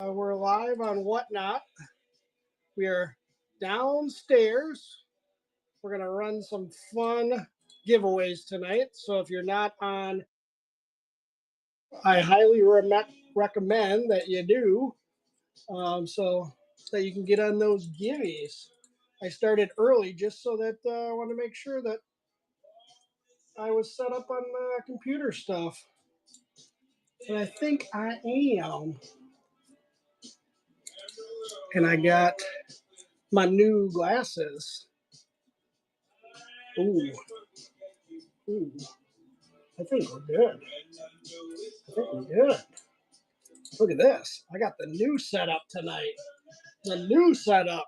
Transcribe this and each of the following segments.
We're live on Whatnot. We are downstairs. We're going to run some fun giveaways tonight. So if you're not on, I highly recommend that you do so that you can get on those giveies. I started early just so that I want to make sure that I was set up on computer stuff. And I think I am. And I got my new glasses. Ooh, ooh. I think we're good. I think we're good. Look at this. I got the new setup tonight. The new setup.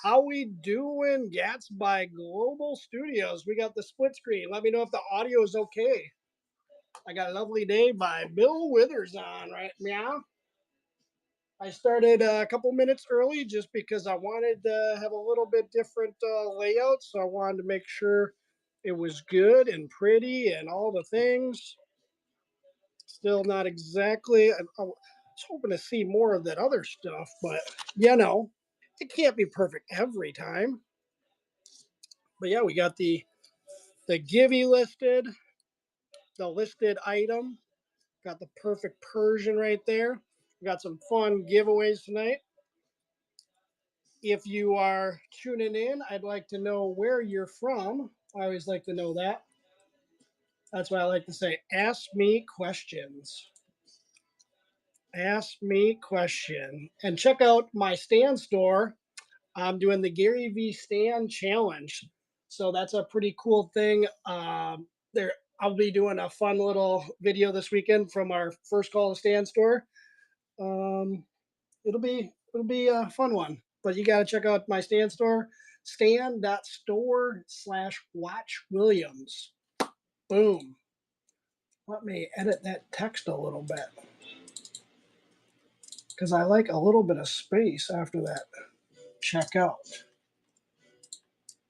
How we doing, Gats by Global Studios? We got the split screen. Let me know if the audio is okay. I got a lovely day by Bill Withers on, right? Meow. I started a couple minutes early just because I wanted to have a little bit different layout. So I wanted to make sure it was good and pretty and all the things. Still not exactly. I was hoping to see more of that other stuff, but it can't be perfect every time. But yeah, we got the Givey listed, the listed item. Got the perfect Persian right there. We got some fun giveaways tonight. If you are tuning in, I'd like to know where you're from. I always like to know that. That's why I like to say, ask me questions. Ask me question. And check out my stand store. I'm doing the Gary V Stand Challenge. So that's a pretty cool thing. There, I'll be doing a fun little video this weekend from our first call to stand store. Um, it'll be a fun one. But you got to check out my stand store, stand.store/Watch Williams. Boom. Let me edit that text a little bit because I like a little bit of space after that. Check out.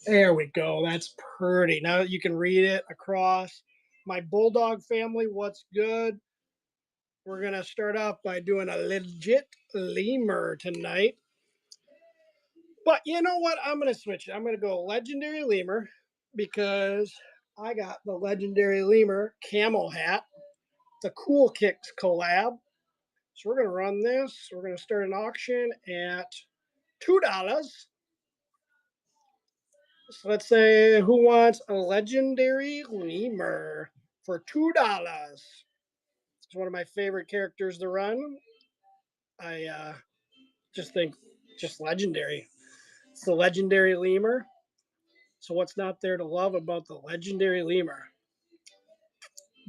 There we go. That's pretty. Now you can read it across. My Bulldog family, what's good? We're going to start off by doing a legit lemur tonight. But you know what? I'm going to switch it. I'm going to go legendary lemur because I got the legendary lemur camel hat, the Cool Kicks collab. So we're going to run this. We're going to start an auction at $2. So let's say who wants a legendary lemur for $2. It's one of my favorite characters to run. I just think just legendary. It's the legendary lemur. So what's not there to love about the legendary lemur?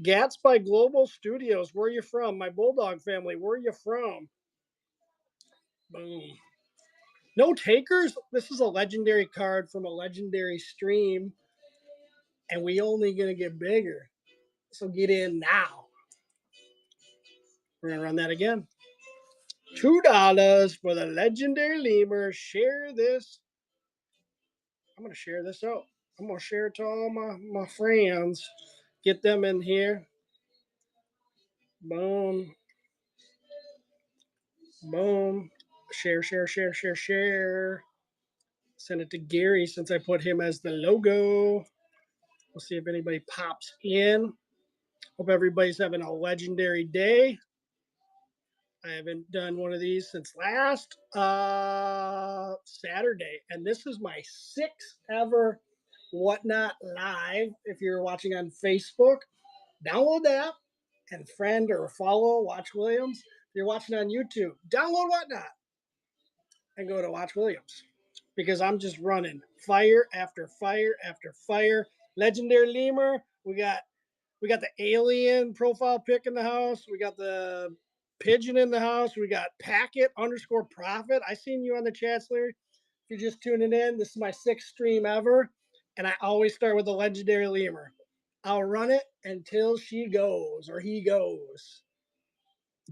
Gats by Global Studios. Where are you from? My Bulldog family. Where are you from? Boom. No takers. This is a legendary card from a legendary stream, and we only gonna get bigger. So get in now. We're gonna run that again. $2 for the legendary lemur. Share this. I'm gonna share this out. I'm gonna share it to all my friends. Get them in here. Boom. Boom. Share, share, share, share, share. Send it to Gary since I put him as the logo. We'll see if anybody pops in. Hope everybody's having a legendary day. I haven't done one of these since last Saturday. And this is my sixth ever Whatnot Live. If you're watching on Facebook, download the app and friend or follow Watch Williams. If you're watching on YouTube, download Whatnot and go to Watch Williams. Because I'm just running fire after fire after fire. Legendary lemur. We got the alien profile pic in the house. We got the pigeon in the house. We got Packet _ Profit. I seen you on the chats, Larry. If you're just tuning in, this is my sixth stream ever, and I always start with the legendary lemur. I'll run it until she goes or he goes,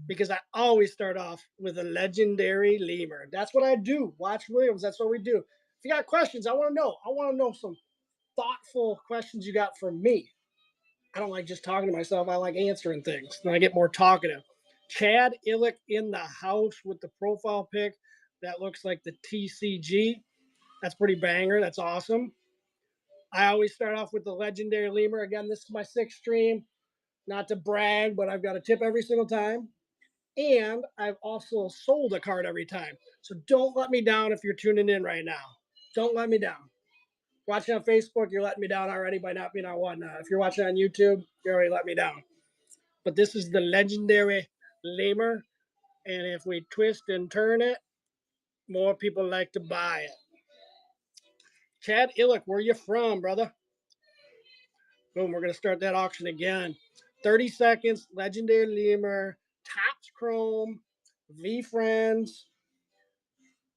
because I always start off with a legendary lemur. That's what I do. Watch Williams. That's what we do. If you got questions, I want to know. I want to know some thoughtful questions you got for me. I don't like just talking to myself. I like answering things. Then I get more talkative. Chad Illick in the house with the profile pic. That looks like the TCG. That's pretty banger. That's awesome. I always start off with the legendary lemur. Again, this is my sixth stream. Not to brag, but I've got a tip every single time. And I've also sold a card every time. So don't let me down if you're tuning in right now. Don't let me down. Watching on Facebook, you're letting me down already by not being on Whatnot. If you're watching on YouTube, you already let me down. But this is the legendary lemur. And if we twist and turn it, more people like to buy it. Chad Illick, where you from, brother? Boom, we're going to start that auction again. 30 seconds, legendary lemur, Tops Chrome, Veefriends.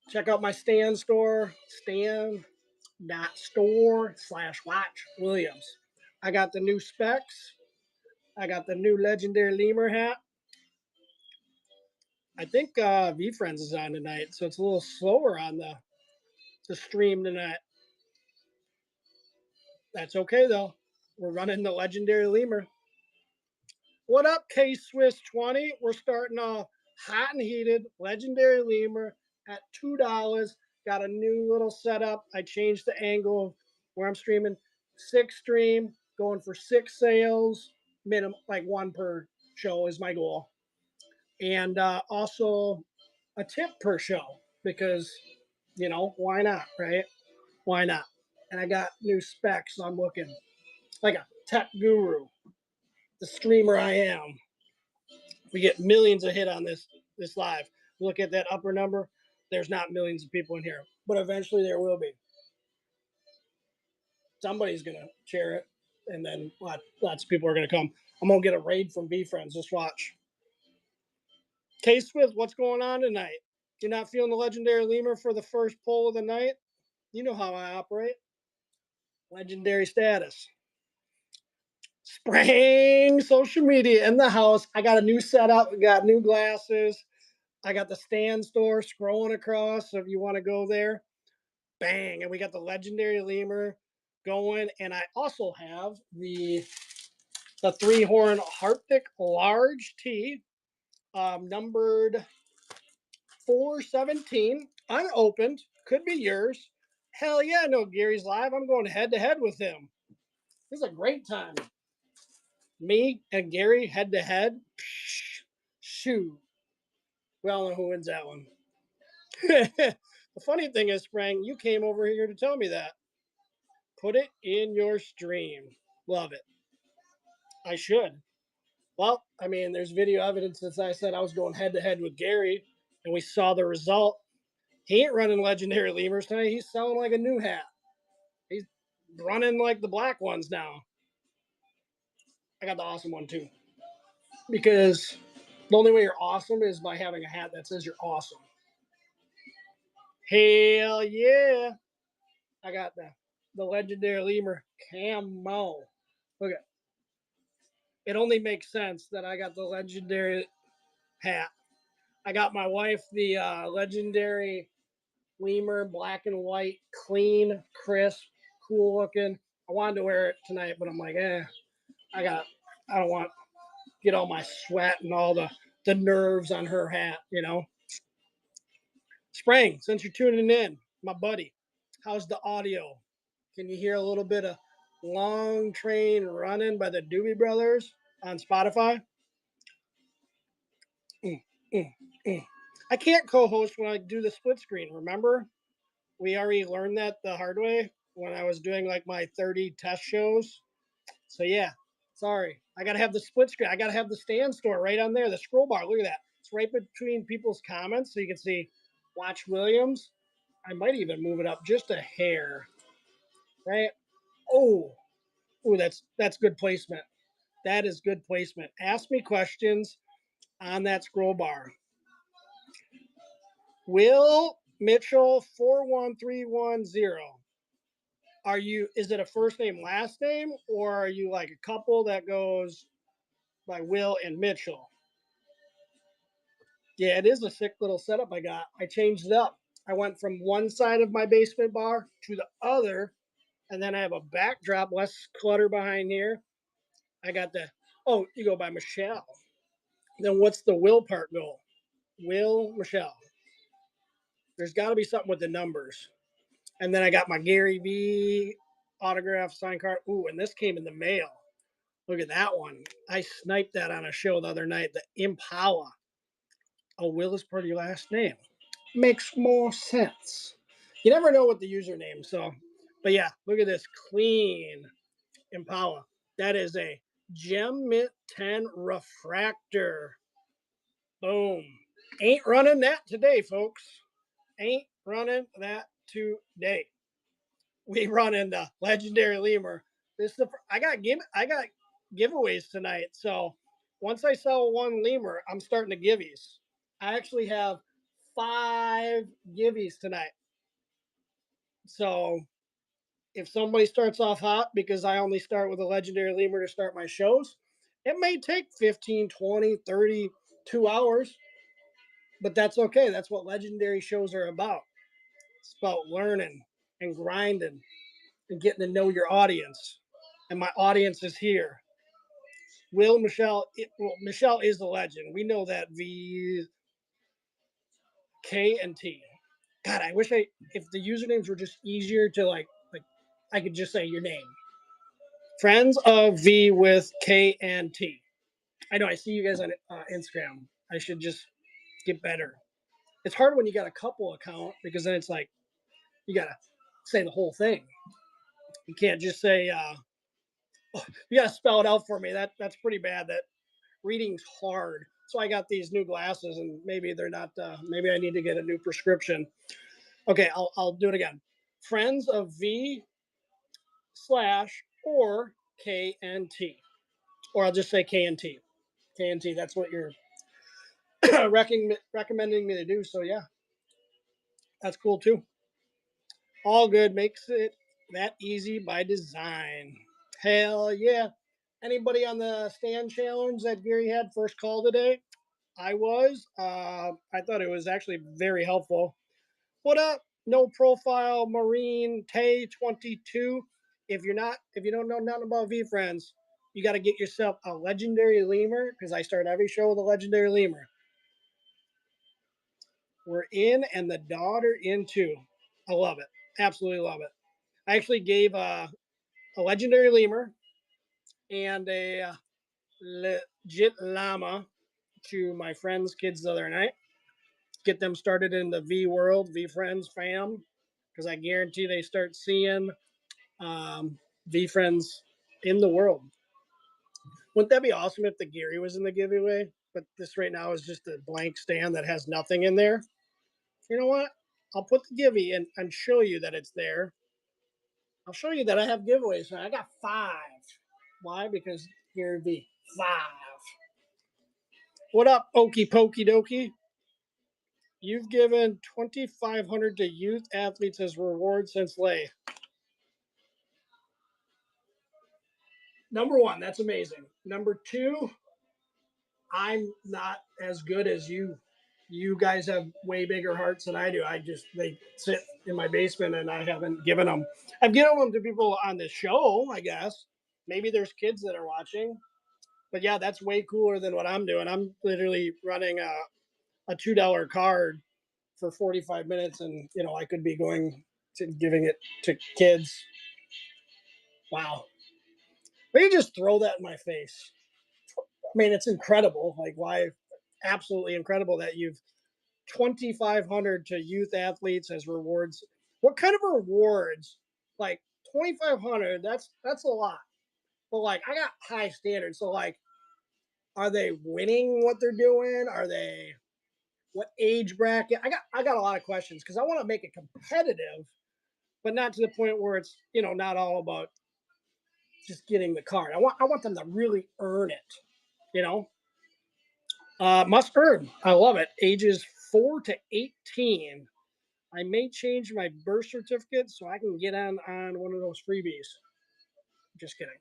Check out my Stan store, stan.store/watch Williams. I got the new specs. I got the new legendary lemur hat. I think Veefriends is on tonight, so it's a little slower on the stream tonight. That's okay, though. We're running the legendary lemur. What up, K-Swiss 20? We're starting off hot and heated, legendary lemur at $2. Got a new little setup. I changed the angle where I'm streaming. 6 stream, going for 6 sales, minimum, like 1 per show is my goal. And also a tip per show because, you know, why not, right? Why not? And I got new specs. So I'm looking like a tech guru, the streamer I am. We get millions of hit on this live. Look at that upper number. There's not millions of people in here, but eventually there will be. Somebody's gonna share it, and then lots of people are gonna come. I'm gonna get a raid from Veefriends. Just watch. K Swift, what's going on tonight? You're not feeling the legendary lemur for the first poll of the night? You know how I operate. Legendary status. Spring social media in the house. I got a new setup. We got new glasses. I got the Stan store scrolling across. So if you want to go there, bang. And we got the legendary lemur going. And I also have the 3-horn Arctic large T, numbered 417, unopened. Could be yours. Hell yeah, no, Gary's live. I'm going head to head with him. This is a great time. Me and Gary head to head. Shoot. We all know who wins that one. The funny thing is, Sprang, you came over here to tell me that. Put it in your stream. Love it. I should. Well, I mean, there's video evidence that I said I was going head to head with Gary, and we saw the result. He ain't running legendary lemurs tonight. He's selling like a new hat. He's running like the black ones now. I got the awesome one too. Because the only way you're awesome is by having a hat that says you're awesome. Hell yeah. I got the legendary lemur camo. Look at it. Only makes sense that I got the legendary hat. I got my wife the legendary lemur, black and white, clean, crisp, cool looking. I wanted to wear it tonight, but I'm like, I don't want to get all my sweat and all the nerves on her hat, you know. Sprang, since you're tuning in, my buddy, how's the audio? Can you hear a little bit of Long Train Running by the Doobie Brothers on Spotify? Mm, mm, mm. I can't co-host when I do the split screen, remember? We already learned that the hard way when I was doing like my 30 test shows. So yeah, sorry. I gotta have the split screen. I gotta have the stand store right on there, the scroll bar. Look at that. It's right between people's comments, so you can see Watch Williams. I might even move it up just a hair. Right? Oh, that's good placement. That is good placement. Ask me questions on that scroll bar. Will Mitchell 41310. Is it a first name, last name, or are you like a couple that goes by Will and Mitchell? Yeah, it is a sick little setup I got. I changed it up. I went from one side of my basement bar to the other, and then I have a backdrop, less clutter behind here. I got you go by Michelle. Then what's the will part go? Will Michelle. There's got to be something with the numbers. And then I got my Gary V autograph signed card. Ooh, and this came in the mail. Look at that one. I sniped that on a show the other night. The Impala. Oh, Will is part of your last name. Makes more sense. You never know with the username. So, but yeah, look at this clean Impala. That is a Gem Mint 10 refractor. Boom. Ain't running that today, folks. Ain't running that today. We run into legendary lemur. I got giveaways tonight. So once I sell one lemur, I'm starting to giveies. I actually have 5 giveies tonight. So if somebody starts off hot because I only start with a legendary lemur to start my shows, it may take 15, 20, 30, 2 hours, but that's okay. That's what legendary shows are about. It's about learning and grinding and getting to know your audience. And my audience is here. Will Michelle? Michelle is the legend. We know that. V K and T. God, I wish if the usernames were just easier to like I could just say your name. Friends of V with K and T. I know. I see you guys on Instagram. I should just get better. It's hard when you got a couple account because then it's like you gotta say the whole thing. You can't just say you gotta spell it out for me. That's pretty bad. That reading's hard. So I got these new glasses, and maybe they're not. Maybe I need to get a new prescription. Okay, I'll do it again. Friends of V slash or KNT, or I'll just say KNT. KNT. That's what you're recommending me to do. So yeah, that's cool too. All good makes it that easy by design. Hell yeah. Anybody on the stand challenge that Gary had first call today? I was. I thought it was actually very helpful. What up? No profile Marine Tay 22. If you don't know nothing about Veefriends, you got to get yourself a legendary lemur because I start every show with a legendary lemur. We're in and the daughter in too. I love it. Absolutely love it. I actually gave a legendary lemur and a legit llama to my friends' kids the other night. Get them started in the V world, V Friends fam, because I guarantee they start seeing V Friends in the world. Wouldn't that be awesome if the Gary was in the giveaway? But this right now is just a blank stand that has nothing in there. You know what? I'll put the givey and show you that it's there. I'll show you that I have giveaways. I got 5. Why? Because Gary V. 5. What up, Okey Pokey Dokey? You've given 2,500 to youth athletes as reward since lay. Number 1, that's amazing. Number 2, I'm not as good as you. You guys have way bigger hearts than I do. They sit in my basement and I haven't given them. I've given them to people on the show, I guess. Maybe there's kids that are watching. But yeah, that's way cooler than what I'm doing. I'm literally running a $2 card for 45 minutes and I could be going to giving it to kids. Wow. But you just throw that in my face. I mean, it's incredible. Like, why? Absolutely incredible that you've 2,500 to youth athletes as rewards. What kind of rewards? Like 2,500. That's a lot. But like, I got high standards. So like, are they winning what they're doing? Are they what age bracket? I got a lot of questions because I want to make it competitive, but not to the point where it's not all about just getting the card. I want them to really earn it. You know, must earn. I love it. Ages 4 to 18. I may change my birth certificate so I can get on one of those freebies. Just kidding.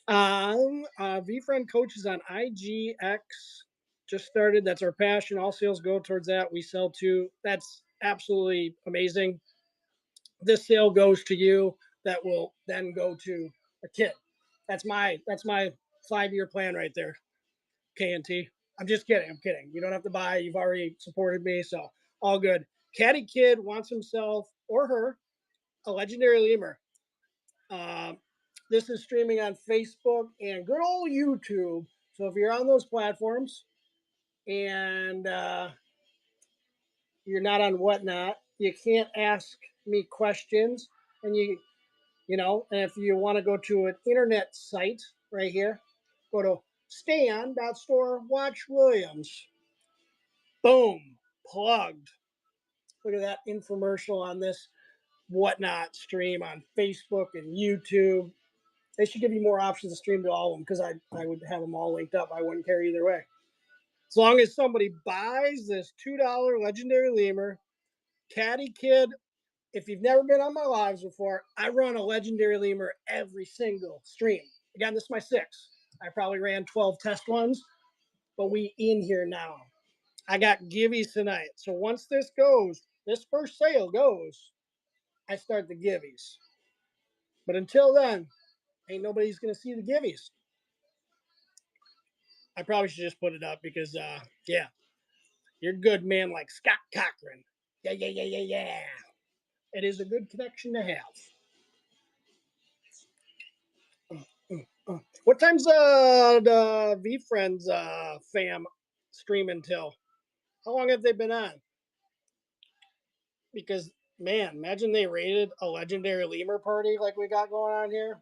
VFriend coaches on IGX just started. That's our passion. All sales go towards that. We sell to. That's absolutely amazing. This sale goes to you. That will then go to a kid. That's my 5-year plan right there. KNT. I'm just kidding. I'm kidding. You don't have to buy. You've already supported me, so all good. Caddy Kid wants himself or her a legendary lemur. Uh, this is streaming on Facebook and good old YouTube. So if you're on those platforms and you're not on Whatnot, you can't ask me questions, and and if you want to go to an internet site right here, go to stan.store, watch Williams. Boom, plugged. Look at that infomercial on this Whatnot stream on Facebook and YouTube. They should give you more options to stream to all of them because I would have them all linked up. I wouldn't care either way. As long as somebody buys this $2 legendary lemur, Caddy Kid, if you've never been on my lives before, I run a legendary lemur every single stream. Again, this is my sixth. I probably ran 12 test ones, but we in here now. I got givvies tonight. So once this first sale goes, I start the givvies. But until then, ain't nobody's going to see the givvies. I probably should just put it up because, yeah, you're good, man, like Scott Cochran. Yeah, yeah, yeah, yeah, yeah. It is a good connection to have. What time's the Veefriends fam streaming till? How long have they been on? Because, man, imagine they raided a legendary lemur party like we got going on here.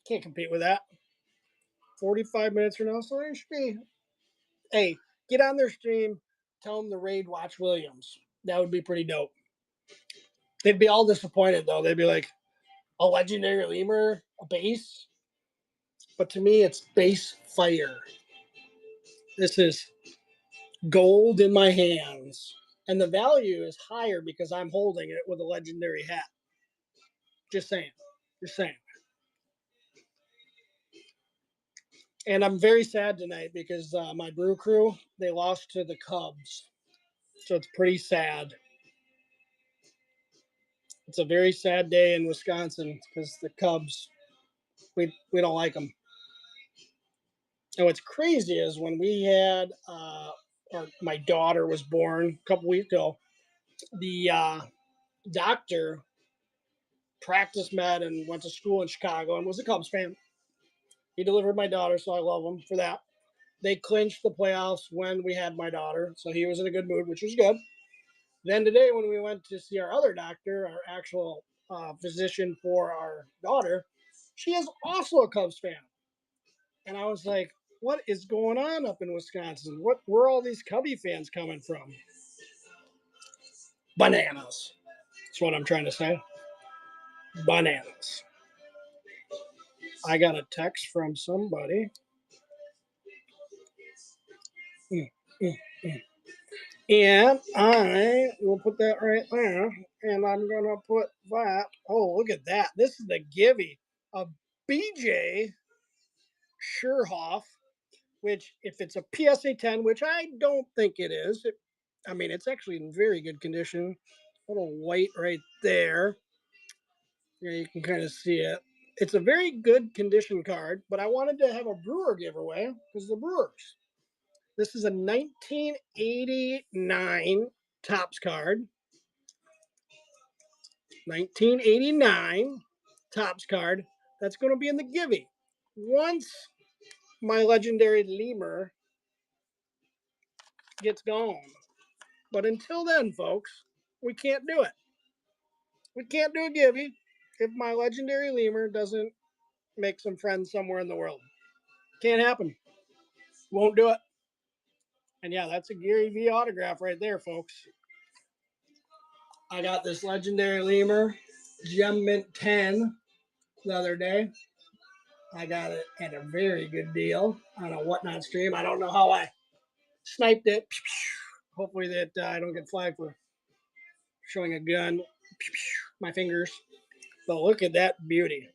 Can't compete with that. 45 minutes from now, so they should be. Hey, get on their stream, tell them to raid Watch Williams. That would be pretty dope. They'd be all disappointed, though. They'd be like, a legendary lemur, a base? But to me, it's base fire. This is gold in my hands. And the value is higher because I'm holding it with a legendary hat. Just saying. Just saying. And I'm very sad tonight because my brew crew, they lost to the Cubs. So it's pretty sad. It's a very sad day in Wisconsin because the Cubs, we don't like them. And what's crazy is when we had, or my daughter was born a couple weeks ago, the doctor practiced med and went to school in Chicago and was a Cubs fan. He delivered my daughter, so I love him for that. They clinched the playoffs when we had my daughter, so he was in a good mood, which was good. Then today, when we went to see our other doctor, our actual physician for our daughter, she is also a Cubs fan. And I was like, what is going on up in Wisconsin? Where are all these Cubby fans coming from? Bananas. That's what I'm trying to say. Bananas. I got a text from somebody. Mm, mm, mm. And I will put that right there. And I'm going to put that. Oh, look at that. This is the Givey. A BJ Scherhoff, which if it's a PSA 10, which I don't think it is. It's actually in very good condition. A little white right there. Yeah, you can kind of see it. It's a very good condition card, but I wanted to have a brewer giveaway because the Brewers. This is a 1989 Topps card. 1989 Topps card. That's going to be in the Givey. Once my legendary lemur gets gone. But until then, folks, we can't do it. We can't do a Givey if my legendary lemur doesn't make some friends somewhere in the world. Can't happen. Won't do it. And yeah, that's a Gary V autograph right there, folks. I got this legendary lemur, Gem Mint 10, the other day. I got it at a very good deal on a Whatnot stream. I don't know how I sniped it. Hopefully that I don't get flagged for showing a gun. My fingers. But look at that beauty.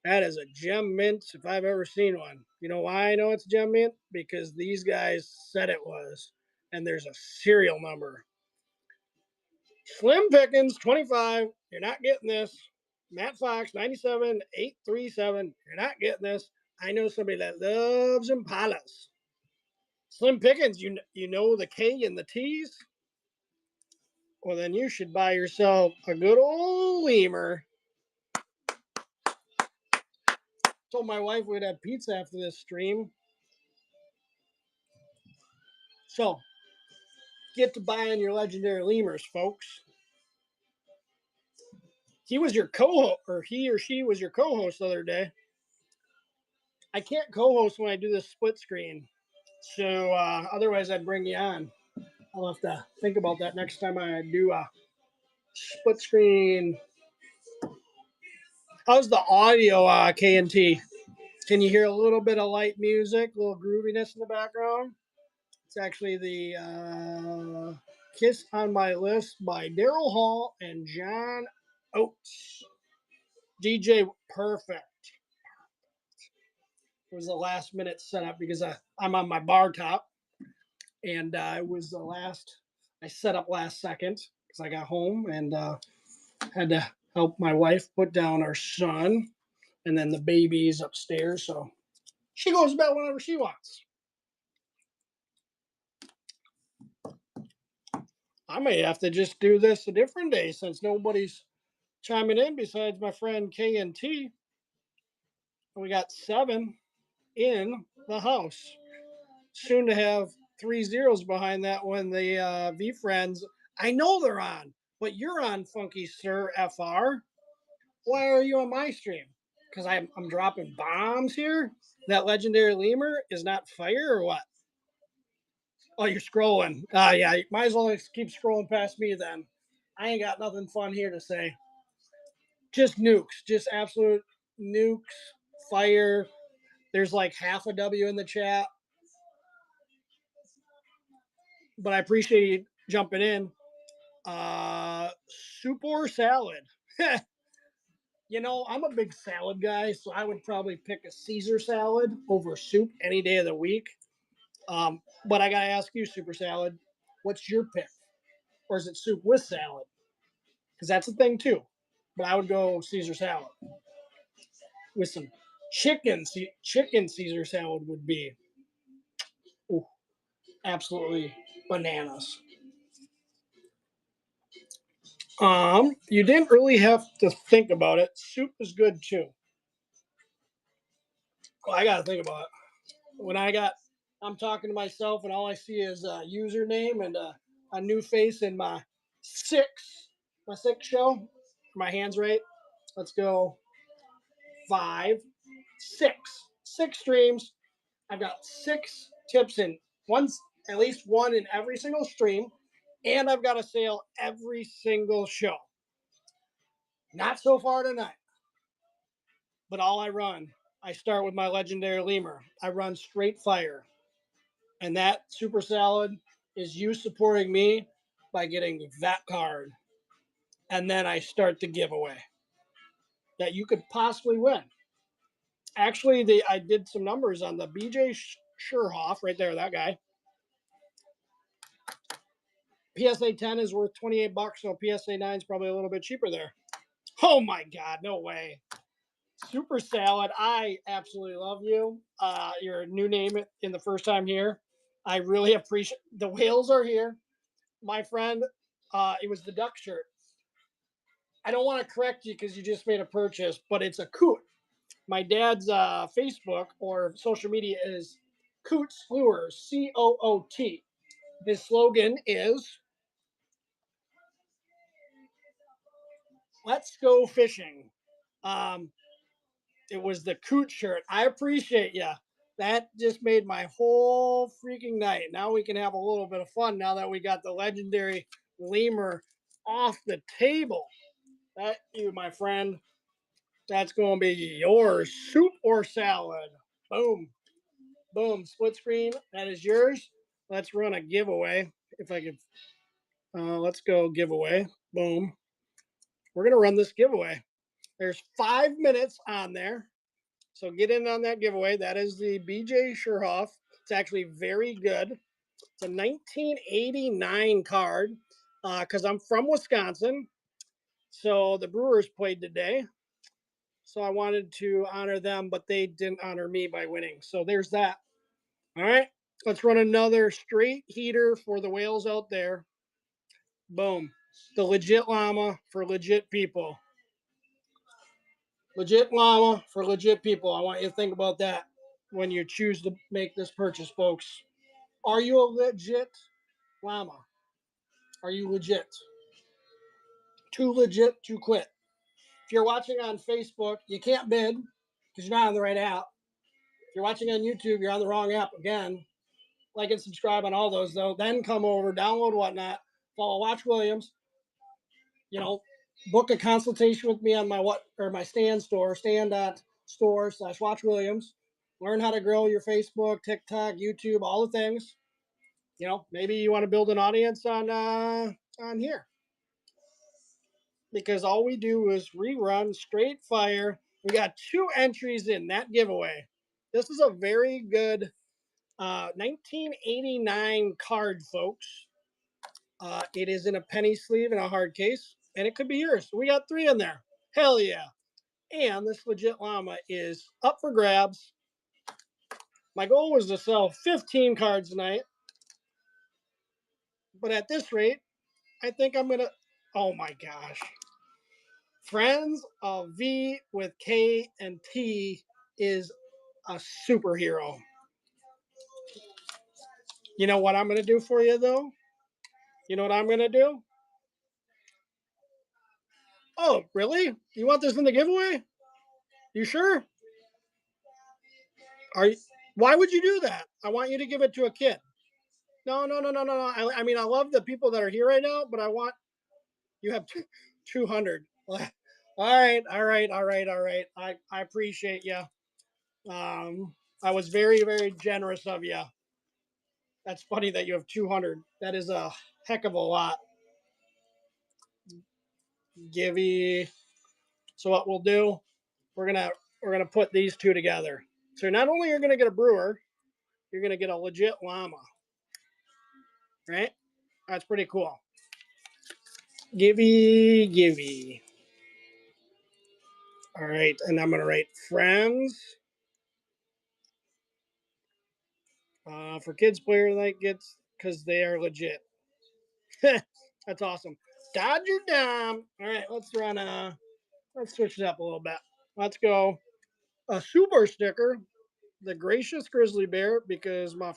That is a gem mint if I've ever seen one. You know why I know it's gem mint? Because these guys said it was. And there's a serial number. Slim Pickens, 25. You're not getting this. Matt Fox, 97, 837. You're not getting this. I know somebody that loves Impalas. Slim Pickens, you know the K and the T's? Well, then you should buy yourself a good old lemur. Told my wife we'd have pizza after this stream. So, get to buying your legendary lemurs, folks. He was your co-host, or he or she was your co-host the other day. I can't co-host when I do this split screen, so otherwise I'd bring you on. I'll have to think about that next time I do a split screen. How's the audio, KNT? Can you hear a little bit of light music, a little grooviness in the background? It's actually the Kiss on My List by Daryl Hall and John Oates. DJ Perfect. It was the last minute setup because I'm on my bar top, and it was the last I set up last second because I got home and had to help my wife put down our son, and then the baby's upstairs, so she goes to bed whenever she wants. I may have to just do this a different day since nobody's chiming in besides my friend K and T. We got 7 in the house. Soon to have 3 zeros behind that when the Veefriends. I know they're on, but you're on, Funky Sir FR. Why are you on my stream? Because I'm dropping bombs here? That legendary lemur is not fire or what? Oh, you're scrolling. Yeah, you might as well keep scrolling past me then. I ain't got nothing fun here to say. Just nukes, just absolute nukes, fire. There's like half a W in the chat, but I appreciate you jumping in. Soup or salad? You know, I'm a big salad guy, so I would probably pick a Caesar salad over soup any day of the week. But I gotta ask you, Super Salad, what's your pick? Or is it soup with salad? Because that's a thing too. But I would go Caesar salad with some chicken. Chicken Caesar salad would be ooh, absolutely bananas. You didn't really have to think about it. Soup is good too. Well, I gotta think about it. When I'm talking to myself and all I see is a username and a new face in my six show. My hands right. Let's go 5, 6 streams. I've got 6 tips in once, at least one in every single stream, and I've got a sale every single show. Not so far tonight, but all I start with my legendary lemur. I run straight fire, and that super salad is you supporting me by getting that card, and then I start the giveaway that you could possibly win. Actually, I did some numbers on the BJ Scherhoff right there, that guy. PSA 10 is worth $28, so PSA 9 is probably a little bit cheaper there. Oh my God, no way. Super Salad, I absolutely love you. Your new name in the first time here. I really appreciate the whales are here. My friend, it was the duck shirt. I don't want to correct you because you just made a purchase, but it's a coot. My dad's Facebook or social media is Coots Lures, COOT. His slogan is "Let's go fishing." Um, it was the coot shirt. I appreciate you. That just made my whole freaking night. Now we can have a little bit of fun now that we got the legendary lemur off the table. That you, my friend. That's going to be yours. Soup or salad? Boom. Boom. Split screen. That is yours. Let's run a giveaway. If I could. Let's go giveaway. Boom. We're going to run this giveaway. There's 5 minutes on there. So get in on that giveaway. That is the BJ Scherhoff. It's actually very good. It's a 1989 card because I'm from Wisconsin. So the Brewers played today. So I wanted to honor them, but they didn't honor me by winning. So there's that. All right. Let's run another straight heater for the whales out there. Boom. The legit llama for legit people. Legit llama for legit people. I want you to think about that when you choose to make this purchase, folks. Are you a legit llama? Are you legit? Too legit to quit. If you're watching on Facebook, you can't bid because you're not on the right app. If you're watching on YouTube, you're on the wrong app again. Like and subscribe on all those, though. Then come over, download whatnot, follow Watch Williams. You know, book a consultation with me on my stand store, stand.store/Watch Williams. Learn how to grow your Facebook, TikTok, YouTube, all the things. You know, maybe you want to build an audience on here, because all we do is rerun straight fire. We got 2 entries in that giveaway. This is a very good 1989 card, folks. It is in a penny sleeve and a hard case, and it could be yours. We got 3 in there. Hell yeah. And this legit llama is up for grabs. My goal was to sell 15 cards tonight, but at this rate, I think I'm going to. Oh my gosh. Friends of V with K and T is a superhero. You know what I'm going to do for you, though? You know what I'm going to do? Oh, really? You want this in the giveaway? You sure? Are you, why would you do that? I want you to give it to a kid. No, no, no, no, no, no. I mean, I love the people that are here right now, but I want you have 200. All right, all right, all right, all right. I appreciate you. I was very, very generous of you. That's funny that you have 200. That is a heck of a lot. Givey. So what we'll do, we're gonna we're gonna put these 2 together. So not only you're gonna get a brewer, you're gonna get a legit llama. Right? That's pretty cool. Givey. All right, and I'm gonna write friends. For kids player that gets because they are legit. That's awesome. Dodger Dom. All right, let's switch it up a little bit. Let's go a super sticker, the gracious grizzly bear, because my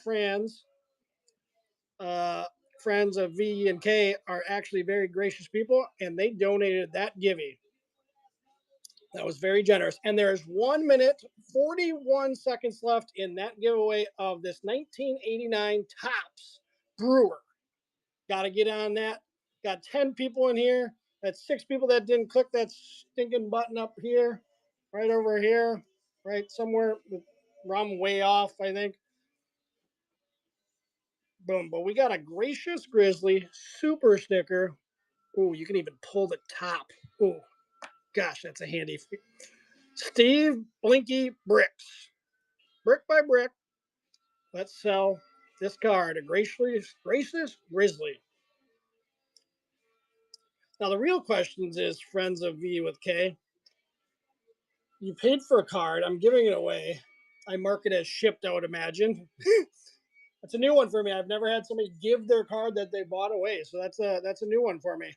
uh, friends of V and K are actually very gracious people, and they donated that givey. That was very generous. And there is 1 minute, 41 seconds left in that giveaway of this 1989 Topps Brewer. Got to get on that. Got 10 people in here. That's 6 people that didn't click that stinking button up here, right over here, right somewhere. I'm way off, I think. Boom. But we got a gracious grizzly super sticker. Ooh, you can even pull the top. Ooh, gosh, that's a handy. Steve Blinky Bricks. Brick by brick. Let's sell this card. A gracious grizzly. Now the real questions is, friends of V with K, you paid for a card. I'm giving it away. I mark it as shipped, I would imagine. That's a new one for me. I've never had somebody give their card that they bought away. So that's a new one for me.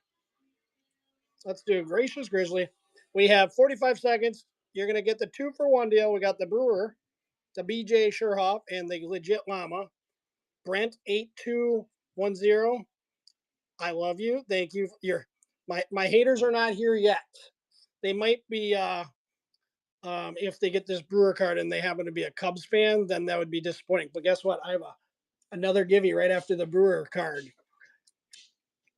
Let's do Gracious Grizzly. We have 45 seconds. You're going to get the 2-for-1 deal. We got the Brewer, the BJ Sherhoff, and the legit llama. Brent8210. I love you. Thank you. My haters are not here yet. They might be if they get this Brewer card and they happen to be a Cubs fan, then that would be disappointing. But guess what? I have another givey right after the Brewer card.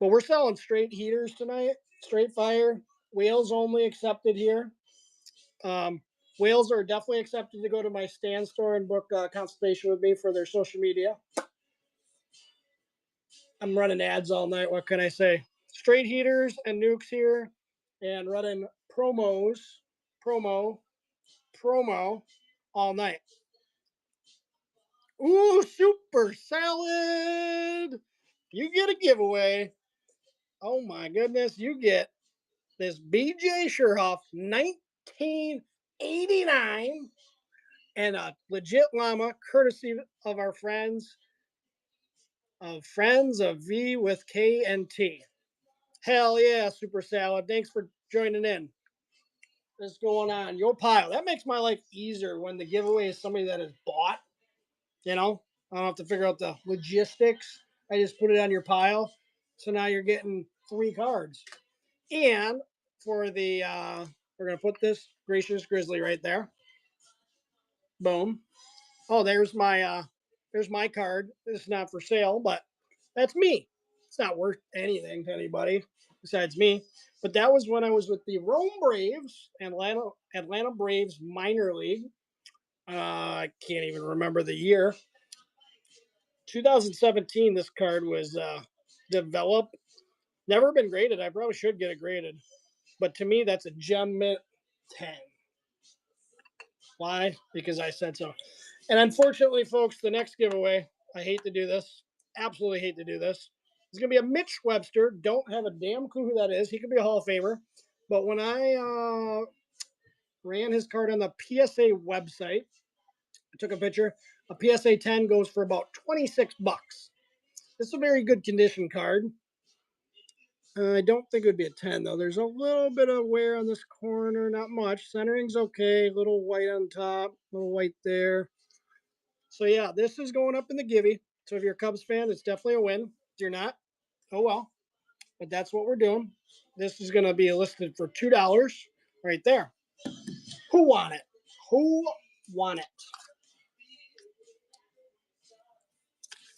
But we're selling straight heaters tonight, straight fire. Whales only accepted here. Whales are definitely accepted to go to my stand store and book a consultation with me for their social media. I'm running ads all night. What can I say? Straight heaters and nukes here, and running promo all night. Ooh, super salad! You get a giveaway. Oh my goodness, you get this BJ Sherhoff 1989 and a legit llama, courtesy of our friends of V with K and T. Hell yeah, Super Salad. Thanks for joining in. What's going on? Your pile. That makes my life easier when the giveaway is somebody that has bought. You know, I don't have to figure out the logistics. I just put it on your pile. So now you're getting 3 cards. And for the, we're going to put this Gracious Grizzly right there. Boom. Oh, there's my card. This is not for sale, but that's me. It's not worth anything to anybody besides me. But that was when I was with the Rome Braves, Atlanta Braves minor league. I can't even remember the year. 2017. This card was developed. Never been graded. I probably should get it graded, but to me, that's a gem mint 10. Why? Because I said so. And unfortunately, folks, the next giveaway, I hate to do this. Absolutely hate to do this. It's going to be a Mitch Webster. Don't have a damn clue who that is. He could be a Hall of Famer. But when I ran his card on the PSA website, I took a picture. A PSA 10 goes for about 26 bucks. This is a very good condition card. I don't think it would be a 10, though. There's a little bit of wear on this corner, not much. Centering's okay. Little white on top, little white there. So, yeah, this is going up in the Givey. So, if you're a Cubs fan, it's definitely a win. If you're not, oh well. But that's what we're doing. This is going to be listed for $2 right there. Who want it? Who want it?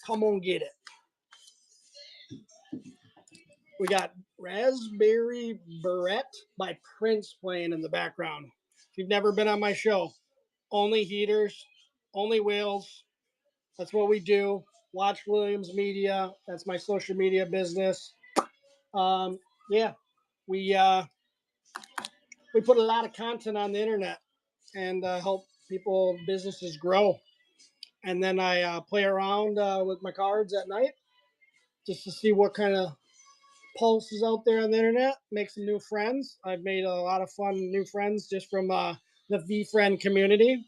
Come on, get it. We got Raspberry Beret by Prince playing in the background. If you've never been on my show, only heaters, only wheels. That's what we do. Watch Williams Media. That's my social media business. Yeah, we put a lot of content on the internet and help people businesses grow. And then I play around with my cards at night just to see what kind of pulse is out there on the internet. Make some new friends. I've made a lot of fun new friends just from the Veefriend community.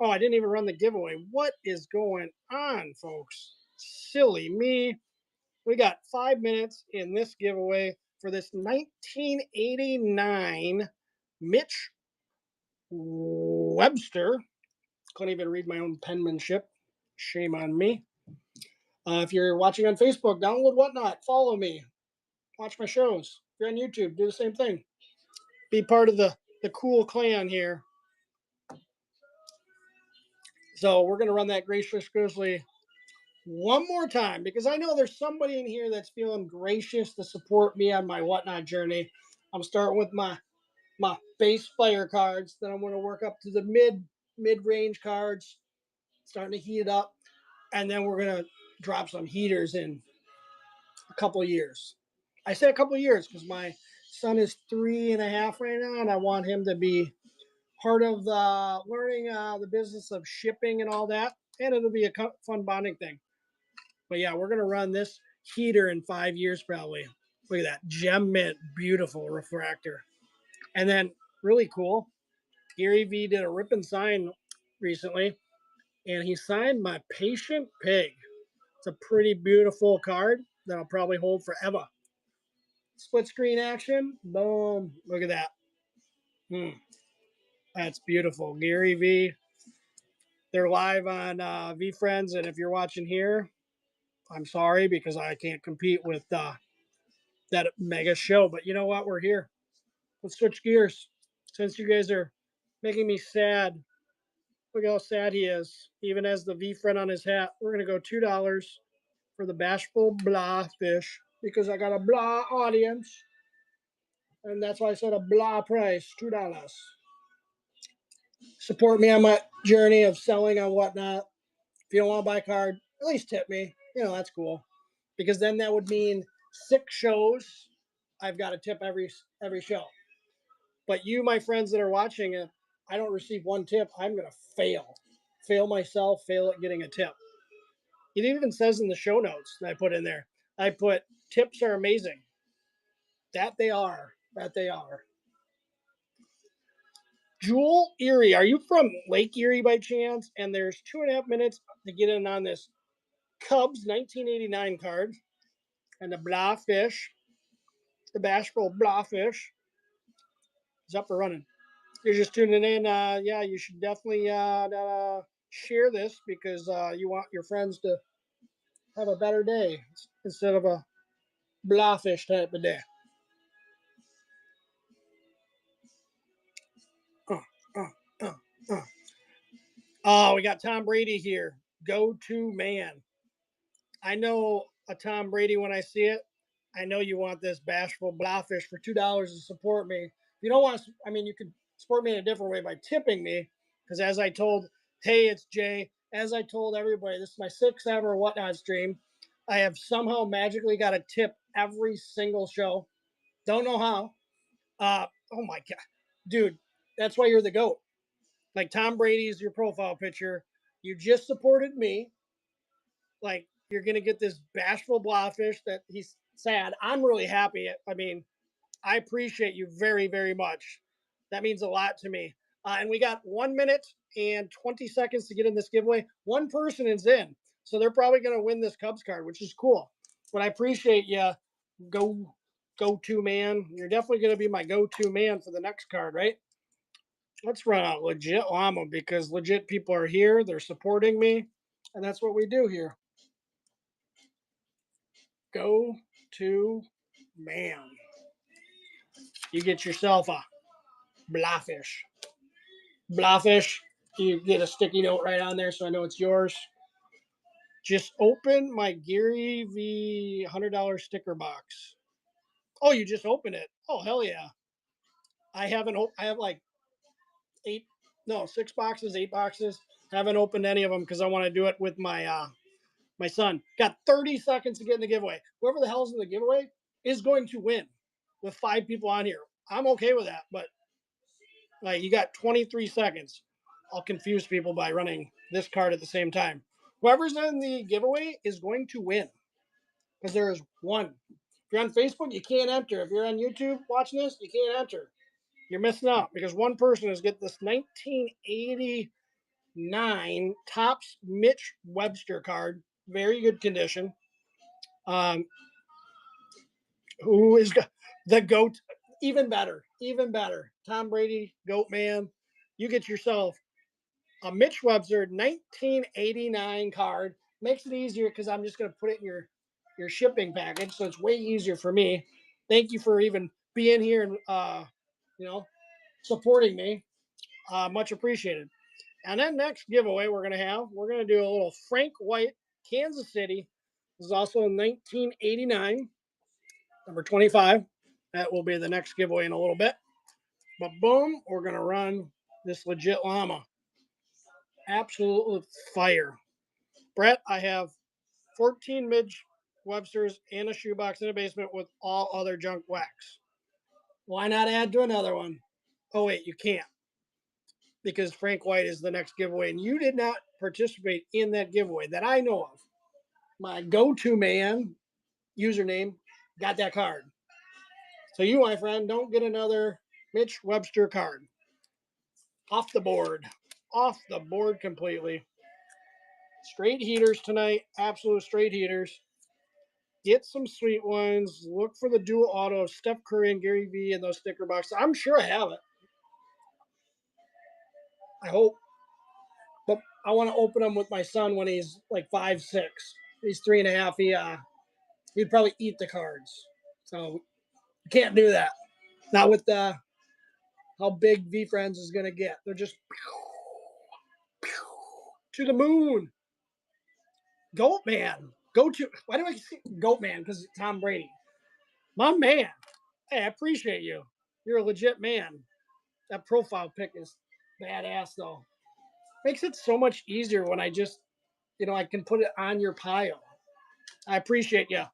Oh, I didn't even run the giveaway. What is going on, folks? Silly me. We got 5 minutes in this giveaway for this 1989 Mitch Webster. Couldn't even read my own penmanship. Shame on me. If you're watching on Facebook, download Whatnot. Follow me. Watch my shows. If you're on YouTube, do the same thing. Be part of the cool clan here. So we're going to run that Gracious Grizzly one more time because I know there's somebody in here that's feeling gracious to support me on my Whatnot journey. I'm starting with my base player cards. Then I'm going to work up to the mid-range cards, starting to heat it up. And then we're going to drop some heaters in a couple of years. I say a couple of years because my son is 3.5 right now, and I want him to be part of the learning the business of shipping and all that. And it'll be a fun bonding thing. But yeah, we're going to run this heater in 5 years probably. Look at that. Gem mint, beautiful refractor. And then really cool, Gary V did a rip and sign recently, and he signed my Patient Pig. It's a pretty beautiful card that I'll probably hold forever. Split screen action. Boom. Look at that. That's beautiful. Gary V. They're live on Veefriends, and if you're watching here, I'm sorry because I can't compete with that mega show. But you know what? We're here. Let's switch gears. Since you guys are making me sad, look how sad he is. Even has the Veefriend on his hat. We're going to go $2 for the Bashful Blah fish because I got a blah audience. And that's why I said a blah price, $2. Support me on my journey of selling on Whatnot. If you don't want to buy a card, at least tip me. You know, that's cool. Because then that would mean 6 shows. I've got to tip every show. But you, my friends that are watching it, I don't receive one tip. I'm going to fail. Fail myself, fail at getting a tip. It even says in the show notes that I put in there, I put tips are amazing. That they are. That they are. Jewel Erie, are you from Lake Erie by chance? And there's 2.5 minutes to get in on this Cubs 1989 card and the Blawfish, the Bashful Blawfish is up and running. You're just tuning in. Yeah, you should definitely share this because you want your friends to have a better day instead of a Blawfish type of day. Uh, uh, uh, uh. Oh, we got Tom Brady here. Go-to man. I know a Tom Brady when I see it. I know you want this bashful blowfish for $2 to support me. If you don't want to, I mean, you could support me in a different way by tipping me. Because as I told, hey, it's Jay. As I told everybody, this is my sixth ever Whatnot stream. I have somehow magically got a tip every single show. Don't know how. Oh my god, dude, that's why you're the goat. Like Tom Brady's your profile picture. You just supported me. Like you're gonna get this bashful blowfish that he's sad. I'm really happy. I mean, I appreciate you very, very much. That means a lot to me. And we got 1 minute and 20 seconds to get in this giveaway. One person is in, so they're probably gonna win this Cubs card, which is cool. But I appreciate you. Go to man. You're definitely gonna be my go-to man for the next card, right? Let's run out legit llama because legit people are here. They're supporting me, and that's what we do here. Go to man. You get yourself a blowfish. Blowfish. You get a sticky note right on there so I know it's yours. Just open my Gary V $100 sticker box. Oh, you just opened it. Oh, hell yeah. I haven't, I have like eight, no, 6 boxes, 8 boxes. Haven't opened any of them because I want to do it with my son. Got 30 seconds to get in the giveaway. Whoever the hell's in the giveaway is going to win with 5 people on here. I'm okay with that, but like you got 23 seconds. I'll confuse people by running this card at the same time. Whoever's in the giveaway is going to win because there is one. If you're on Facebook, you can't enter. If you're on YouTube watching this, you can't enter. You're missing out because one person is getting this 1989 Topps Mitch Webster card, very good condition. Um, who is the GOAT? Even better, even better. Tom Brady, GOAT man. You get yourself a Mitch Webster 1989 card. Makes it easier because I'm just going to put it in your shipping package, so it's way easier for me. Thank you for even being here and you know supporting me. Much appreciated. And then next giveaway we're going to do a little Frank White, Kansas City. This is also in 1989, number 25. That will be the next giveaway in a little bit. But boom, we're going to run this legit llama. Absolute fire. Brett, I have 14 Midge Websters in a shoebox in a basement with all other junk wax. Why not add to another one? Oh, wait, you can't because Frank White is the next giveaway, and you did not participate in that giveaway that I know of. My go-to man username got that card. So you, my friend, don't get another Mitch Webster card. Off the board. Off the board completely. Straight heaters tonight. Absolute straight heaters. Get some sweet ones. Look for the dual auto of Steph Curry and Gary Vee in those sticker boxes. I'm sure I have it. I hope. But I want to open them with my son when he's like 5'6". He's 3.5. He'd probably eat the cards. So you can't do that. Not with how big Veefriends is gonna get. They're just to the moon. Goat man. Go to. Why do I say Goat man? Because Tom Brady. My man. Hey, I appreciate you. You're a legit man. That profile pic is badass though. Makes it so much easier when I just, I can put it on your pile. I appreciate you.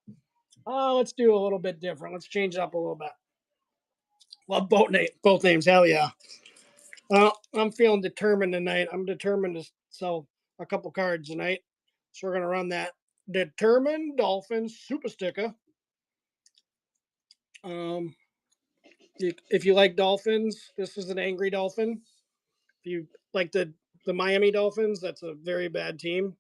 Let's do a little bit different. Let's change it up a little bit. Love both names. Hell yeah. Well, I'm feeling determined tonight. I'm determined to sell a couple cards tonight. So we're going to run that Determined Dolphins Super Sticker. If you like dolphins, this is an angry dolphin. If you like the Miami Dolphins, that's a very bad team.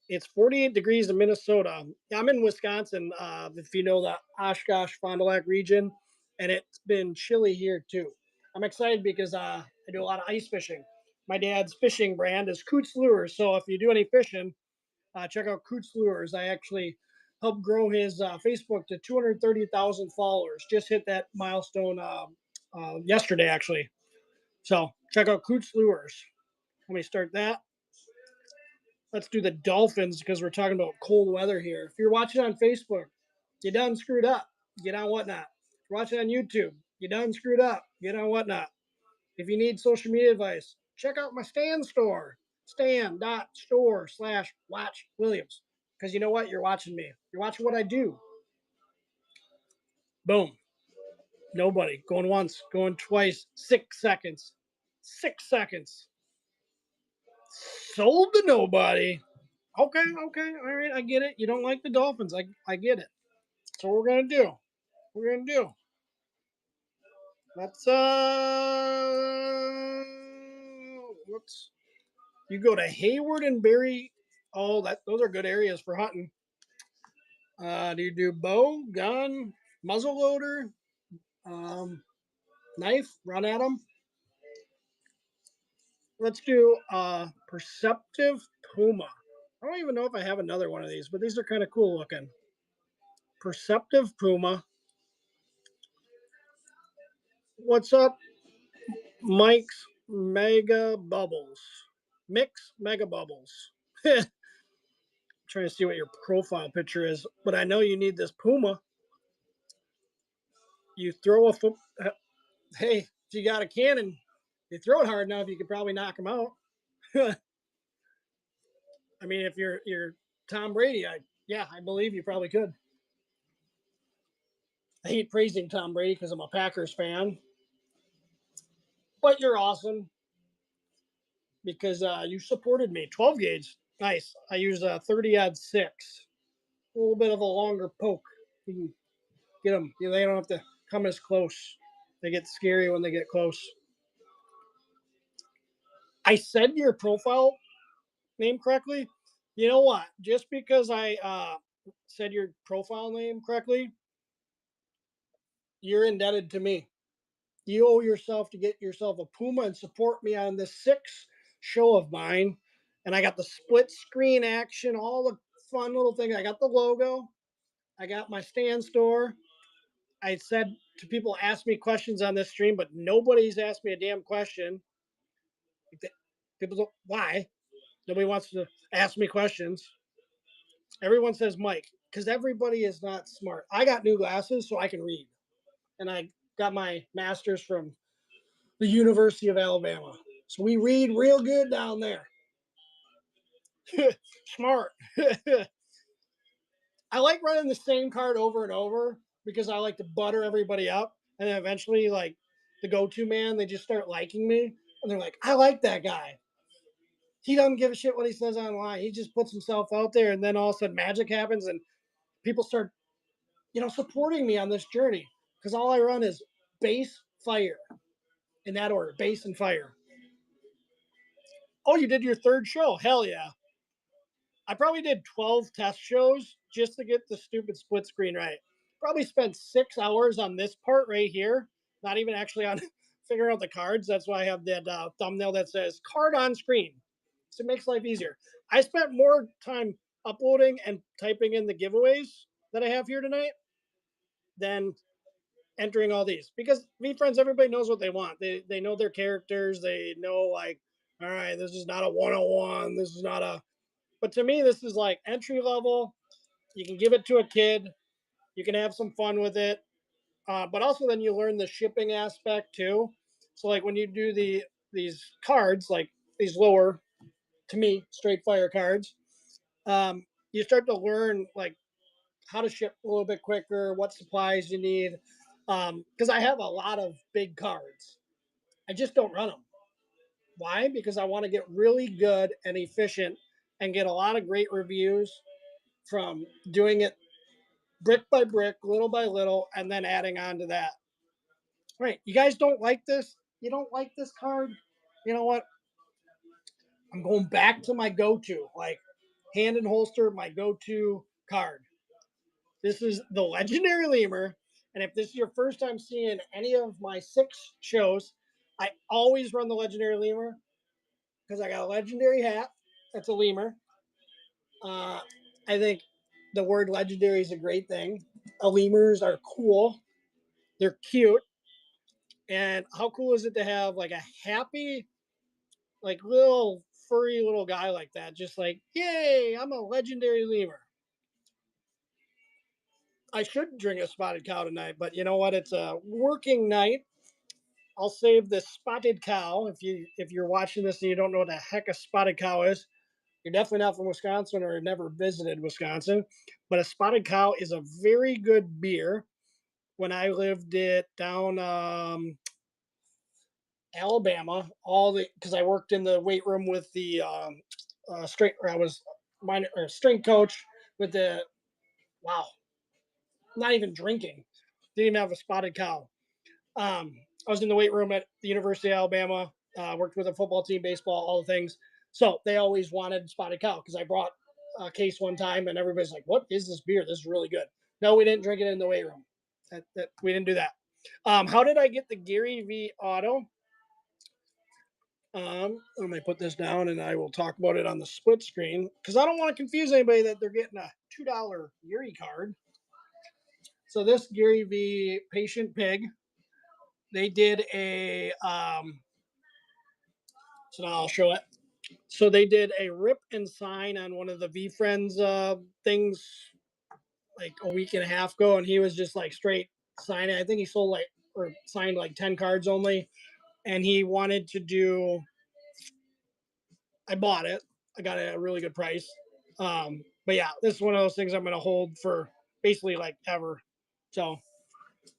It's 48 degrees in Minnesota. I'm in Wisconsin, if you know the Oshkosh Fond du Lac region, and it's been chilly here too. I'm excited because I do a lot of ice fishing. My dad's fishing brand is Coots Lures. So if you do any fishing, check out Coots Lures. I actually helped grow his Facebook to 230,000 followers. Just hit that milestone yesterday, actually. So check out Coots Lures. Let me start that. Let's do the Dolphins because we're talking about cold weather here. If you're watching on Facebook, you done screwed up. Get on Whatnot. If you're watching on YouTube, you done screwed up. Get on Whatnot. If you need social media advice, check out my Stan store. Stan.store/Watch Williams. Because you know what? You're watching me. You're watching what I do. Boom. Nobody. Going once, going twice. 6 seconds. 6 seconds. Sold to nobody. Okay, okay, all right, I get it. You don't like the Dolphins. I get it. So what we're gonna do. We're gonna do. Let's let's you go to Hayward and Berry. Oh, those are good areas for hunting. Do you do bow, gun, muzzle loader, um, knife? Run at them. Let's do Perceptive Puma. I don't even know if I have another one of these, but these are kind of cool looking. Perceptive Puma. What's up, Mike's Mega Bubbles? Mix Mega Bubbles. Trying to see what your profile picture is, but I know you need this Puma. You throw a foot. Hey, if you got a cannon, you throw it hard enough, you could probably knock him out. I mean, if you're Tom Brady, I believe you probably could. I hate praising Tom Brady because I'm a Packers fan, but you're awesome because you supported me. 12 gauge, nice. I use a 30-06, a little bit of a longer poke. You can get them. They don't have to come as close. They get scary when they get close. I said your profile name correctly. You know what? Just because I said your profile name correctly, you're indebted to me. You owe yourself to get yourself a Puma and support me on this 6 show of mine. And I got the split screen action, all the fun little things. I got the logo. I got my stand store. I said to people, ask me questions on this stream, but nobody's asked me a damn question. People don't, why? Nobody wants to ask me questions. Everyone says Mike, because everybody is not smart. I got new glasses so I can read. And I got my master's from the University of Alabama. So we read real good down there. Smart. I like running the same card over and over because I like to butter everybody up. And then eventually, like the go to man, they just start liking me. And they're like, I like that guy. He doesn't give a shit what he says online. He just puts himself out there. And then all of a sudden, magic happens and people start, supporting me on this journey. Because all I run is base, fire, in that order, base and fire. Oh, you did your third show. Hell yeah. I probably did 12 test shows just to get the stupid split screen right. Probably spent 6 hours on this part right here, not even actually on figuring out the cards. That's why I have that thumbnail that says card on screen. So it makes life easier. I spent more time uploading and typing in the giveaways that I have here tonight than entering all these because Veefriends, everybody knows what they want. They know their characters. They know, like, all right, this is not a 101. This is not a, but to me, this is like entry level. You can give it to a kid. You can have some fun with it. But also then you learn the shipping aspect too. So like when you do these cards, like these lower, to me, straight fire cards, you start to learn like how to ship a little bit quicker, what supplies you need. Because I have a lot of big cards. I just don't run them. Why? Because I want to get really good and efficient and get a lot of great reviews from doing it brick by brick, little by little, and then adding on to that. Right. You guys don't like this? You don't like this card? You know what? I'm going back to my go-to, like hand and holster, my go-to card. This is the legendary lemur. And if this is your first time seeing any of my 6 shows, I always run the legendary lemur because I got a legendary hat. That's a lemur. Uh, I think the word legendary is a great thing. Lemurs are cool. They're cute. And how cool is it to have like a happy, like little furry little guy like that? Just like, yay, I'm a legendary lemur. I should drink a spotted cow tonight, but you know what? It's a working night. I'll save the spotted cow. If you're watching this and you don't know what the heck a spotted cow is, you're definitely not from Wisconsin or never visited Wisconsin. But a spotted cow is a very good beer. When I lived it down Alabama, all the because I worked in the weight room with the strength, or I was minor or strength coach with the wow, not even drinking, didn't even have a spotted cow. I was in the weight room at the University of Alabama, worked with a football team, baseball, all the things. So they always wanted spotted cow because I brought a case one time and everybody's like, "What is this beer? This is really good." No, we didn't drink it in the weight room. We didn't do that. How did I get the Gary V Auto? Let me put this down and I will talk about it on the split screen because I don't want to confuse anybody that they're getting a $2 Gary card. So this Gary V Patient Pig, they did a so now I'll show it. So they did a rip and sign on one of the Veefriends things like a week and a half ago, and he was just like straight signing. I think he sold like or signed like 10 cards only, and he wanted to do. I bought it. I got it at a really good price. But yeah, this is one of those things I'm going to hold for basically like ever. So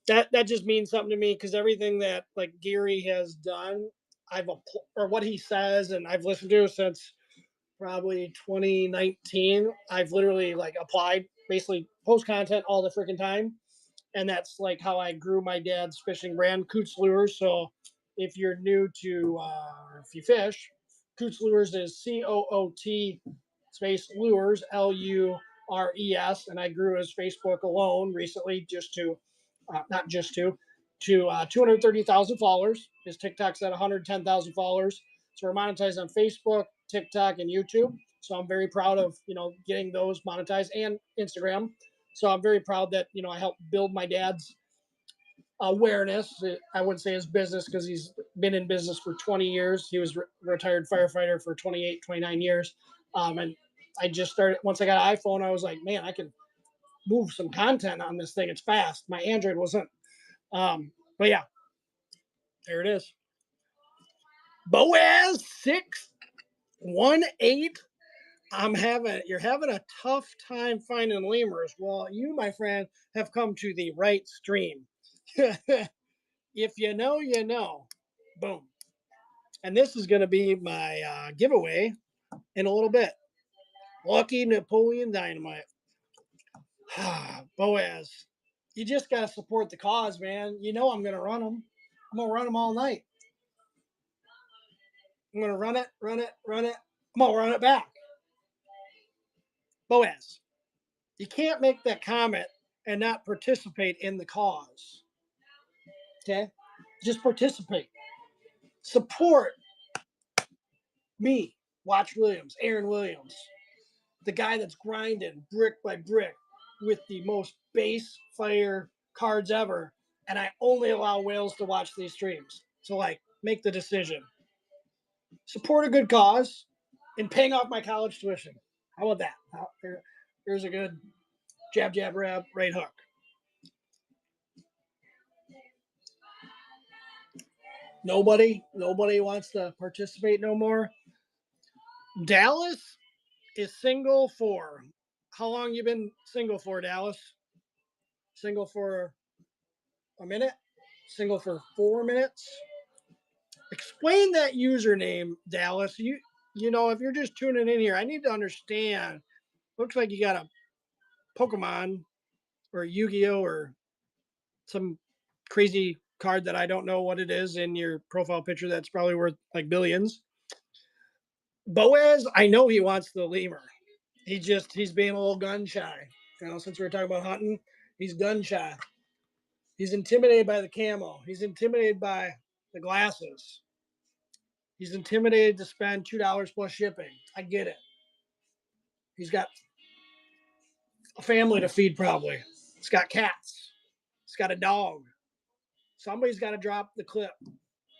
that just means something to me because everything that like Gary has done, or what he says, and I've listened to since probably 2019. I've literally like applied, basically post content all the freaking time, and that's like how I grew my dad's fishing brand, Coots Lures. So if you're new to, if you fish, Coots Lures is COOT space Lures, LURES, and I grew his Facebook alone recently, just to, not just to 230,000 followers. His TikTok's at 110,000 followers. So we're monetized on Facebook, TikTok, and YouTube. So I'm very proud of getting those monetized, and Instagram. So I'm very proud that I helped build my dad's awareness. I wouldn't say his business because he's been in business for 20 years. He was retired firefighter for 28, 29 years. And I just started, once I got an iPhone, I was like, man, I can move some content on this thing. It's fast. My Android wasn't. But yeah, there it is. Boaz 618. You're having a tough time finding lemurs. Well, you, my friend, have come to the right stream. If you know, you know. Boom. And this is going to be my giveaway in a little bit. Lucky Napoleon Dynamite. Boaz, you just got to support the cause, man. You know I'm going to run them. I'm going to run them all night. I'm going to run it, run it, run it. I'm going to run it back. Boaz, you can't make that comment and not participate in the cause. Okay? Just participate. Support me, Watch Williams, Aaron Williams, the guy that's grinding brick by brick with the most base fire cards ever. And I only allow whales to watch these streams. So, like, make the decision. Support a good cause and paying off my college tuition. How about that? Here's a good jab, jab, rab, right hook. Nobody wants to participate no more. Dallas is single for how long you been single for, Dallas? Single for a minute? Single for 4 minutes? Explain that username, Dallas. If you're just tuning in here, I need to understand. Looks like you got a Pokemon or Yu-Gi-Oh or some crazy card that I don't know what it is in your profile picture that's probably worth like billions. Boaz, I know he wants the lemur. He's being a little gun shy. Since we were talking about hunting, he's gun shy. He's intimidated by the camo. He's intimidated by the glasses. He's intimidated to spend $2 plus shipping. I get it. He's got a family to feed, probably. He's got cats. He's got a dog. Somebody's got to drop the clip.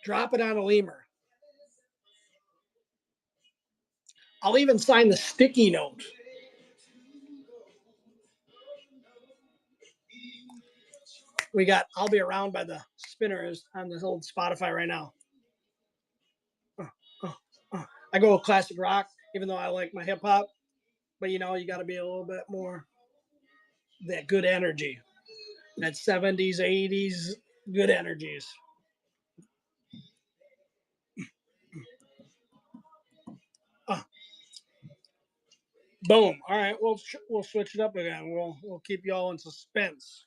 Drop it on a lemur. I'll even sign the sticky note. I'll be around by the spinners on this old Spotify right now. I go with classic rock, even though I like my hip hop. But you got to be a little bit more that good energy, that 70s, 80s good energies. Boom. All right, we'll switch it up again. We'll keep you all in suspense.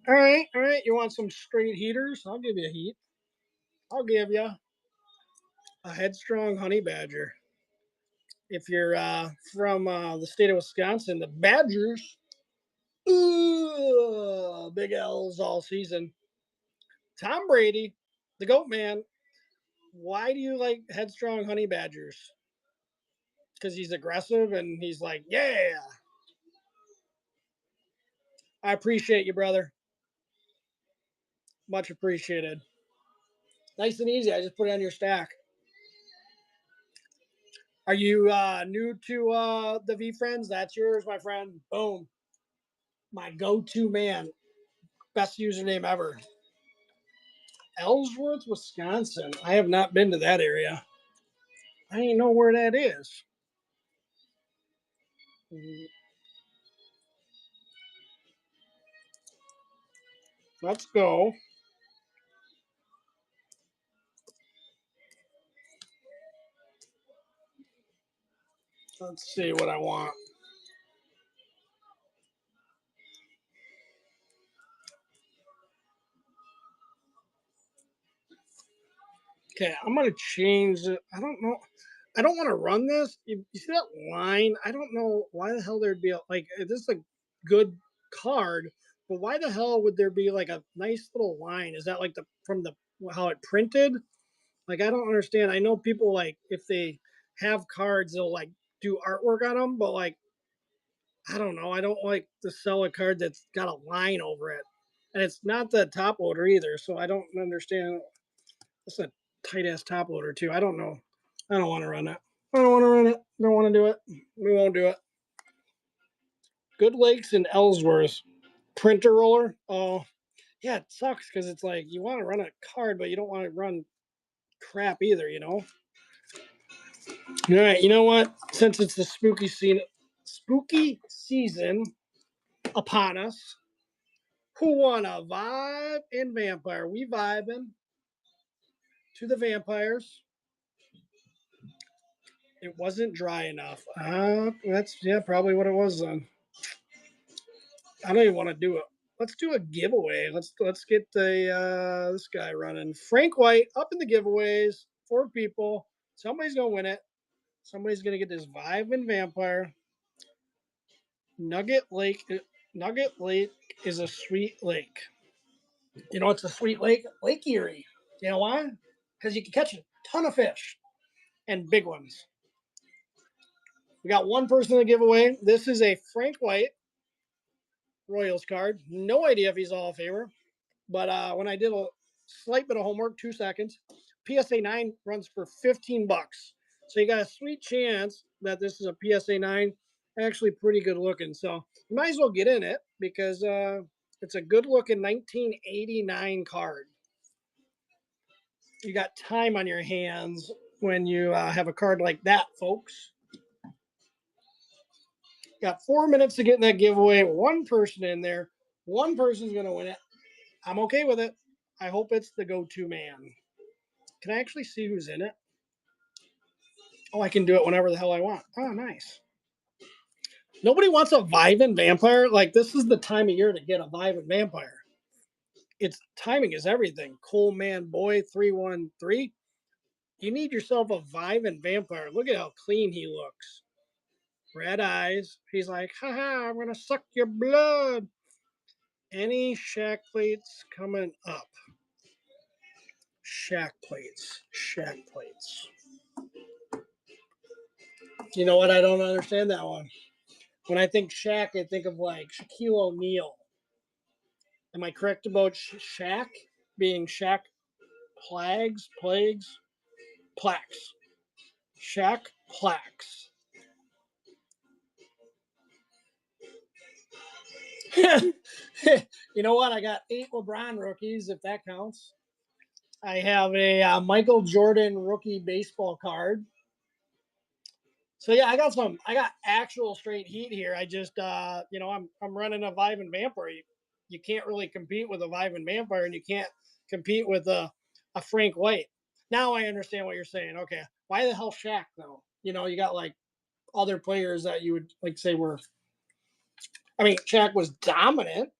All right. You want some straight heaters? I'll give you a heat. I'll give you a headstrong honey badger. If you're from the state of Wisconsin, the Badgers, big L's all season. Tom Brady, the GOAT man. Why do you like headstrong honey badgers? Because he's aggressive and he's like, yeah. I appreciate you, brother. Much appreciated. Nice and easy. I just put it on your stack. Are you new to the Veefriends? That's yours, my friend. Boom. My go-to man. Best username ever. Ellsworth, Wisconsin. I have not been to that area. I don't know where that is. Let's go. Let's see what I want. Okay, I'm going to change it. I don't know. I don't want to run this. You see that line? I don't know why the hell there'd be this is a good card, but why the hell would there be like a nice little line? Is that like from the how it printed? Like I don't understand. I know people like if they have cards, they'll like do artwork on them, but like I don't know. I don't like to sell a card that's got a line over it, and it's not the top loader either. So I don't understand. It's a tight ass top loader too. I don't know. I don't want to run it. I don't want to run it. Don't want to do it. We won't do it. Good Lakes and Ellsworth printer roller. Oh, yeah, it sucks because it's like you want to run a card, but you don't want to run crap either. All right, you know what? Since it's the spooky season upon us, who wanna vibe in vampire? We vibing to the vampires. It wasn't dry enough. That's probably what it was then. I don't even want to do it. Let's do a giveaway. Let's get the this guy running. Frank White up in the giveaways. 4 people. Somebody's gonna win it. Somebody's gonna get this Vibe and Vampire. Nugget Lake. Nugget Lake is a sweet lake. You know it's a sweet lake? Lake Erie. You know why? Because you can catch a ton of fish and big ones. We got one person to give away. This is a Frank White Royals card. No idea if he's a Hall of Famer. But when I did a slight bit of homework, 2 seconds, PSA 9 runs for $15. So you got a sweet chance that this is a PSA 9. Actually pretty good looking. So you might as well get in it because it's a good looking 1989 card. You got time on your hands when you have a card like that, folks. Got 4 minutes to get in that giveaway. One person in there. One person's going to win it. I'm okay with it. I hope it's the go-to man. Can I actually see who's in it? Oh, I can do it whenever the hell I want. Oh, nice. Nobody wants a Vivint vampire. Like, this is the time of year to get a Vivint vampire. It's timing is everything. Coleman Boy 313. You need yourself a Vivint vampire. Look at how clean he looks. Red eyes. He's like, haha, I'm gonna suck your blood. Any shack plates coming up? Shack plates. Shack plates. You know what? I don't understand that one. When I think Shaq, I think of like Shaquille O'Neal. Am I correct about Shaq being Shaq plagues, plaques? Shaq plaques. You know what? I got 8 LeBron rookies, if that counts. I have a Michael Jordan rookie baseball card. So yeah, I got actual straight heat here. I just I'm running a Vivint Vampire. You can't really compete with a Vivint Vampire, and you can't compete with a Frank White. Now I understand what you're saying. Okay, why the hell Shaq though? You got like other players that you would like say were. I mean, Shaq was dominant,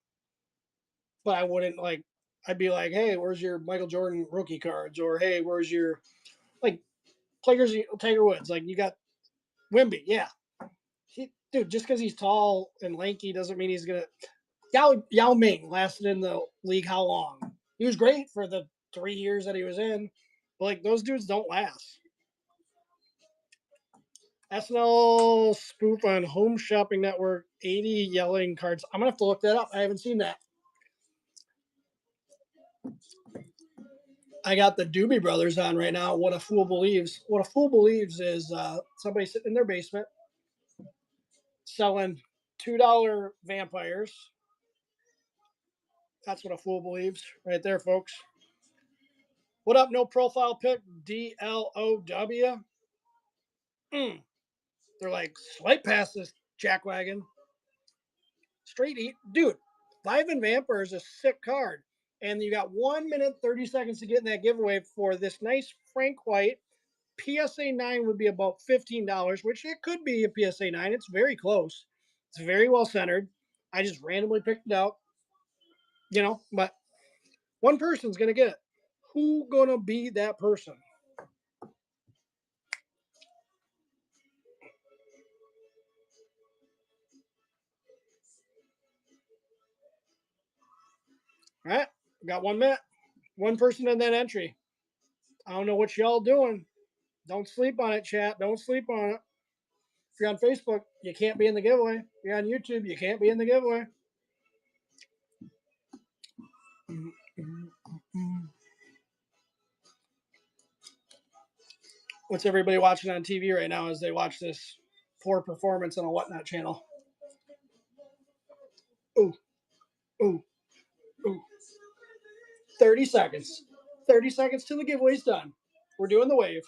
but I wouldn't like. I'd be like, hey, where's your Michael Jordan rookie cards? Or hey, where's your like players? Tiger Woods, like you got Wimby, yeah. Dude, just because he's tall and lanky doesn't mean he's gonna. Yao Ming lasted in the league how long? He was great for the 3 years that he was in, but like those dudes don't last. SNL spoof on Home Shopping Network, 80 yelling cards. I'm gonna have to look that up. I haven't seen that. I got the Doobie Brothers on right now. What a Fool Believes. What a Fool Believes is somebody sitting in their basement selling $2 vampires. That's what a fool believes, right there, folks. What up, no profile pic, DLOW? They're like, swipe past this jackwagon. Straight eat. Dude, Vivint Vampire is a sick card. And you got 1 minute, 30 seconds to get in that giveaway for this nice Frank White. PSA 9 would be about $15, which it could be a PSA 9. It's very close. It's very well centered. I just randomly picked it out, but one person's going to get it. Who going to be that person? All right, got 1 minute. One person in that entry. I don't know what y'all doing. Don't sleep on it, chat. Don't sleep on it. If you're on Facebook, you can't be in the giveaway. If you're on YouTube, you can't be in the giveaway. What's everybody watching on TV right now as they watch this poor performance on a Whatnot channel? Ooh, ooh, ooh. 30 seconds. 30 seconds till the giveaway's done. We're doing the wave.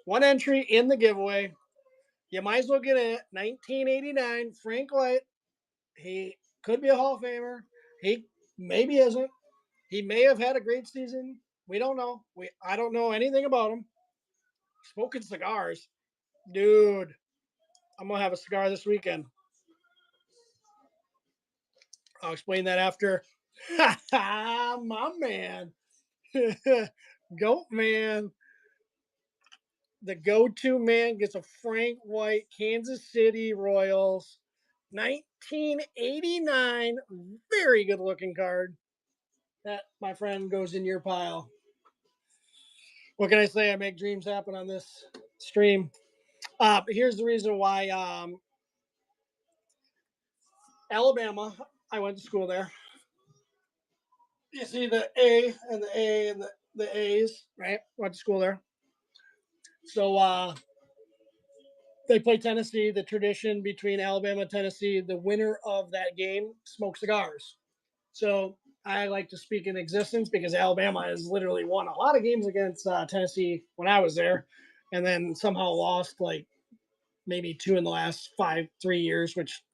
One entry in the giveaway. You might as well get it. 1989, Frank White. He could be a Hall of Famer. He maybe isn't. He may have had a great season. We don't know. I don't know anything about him. Smoking cigars. Dude, I'm going to have a cigar this weekend. I'll explain that after. My man. Goat man. The go-to man gets a Frank White Kansas City Royals 1989. Very good looking card. That, my friend, goes in your pile. What can I say? I make dreams happen on this stream. Here's the reason why Alabama, I went to school there. You see the A and the A and the A's, right? Went to school there. So they play Tennessee. The tradition between Alabama and Tennessee, the winner of that game smokes cigars. So I like to speak in existence because Alabama has literally won a lot of games against Tennessee when I was there, and then somehow lost like maybe 2 in the last 3 years, which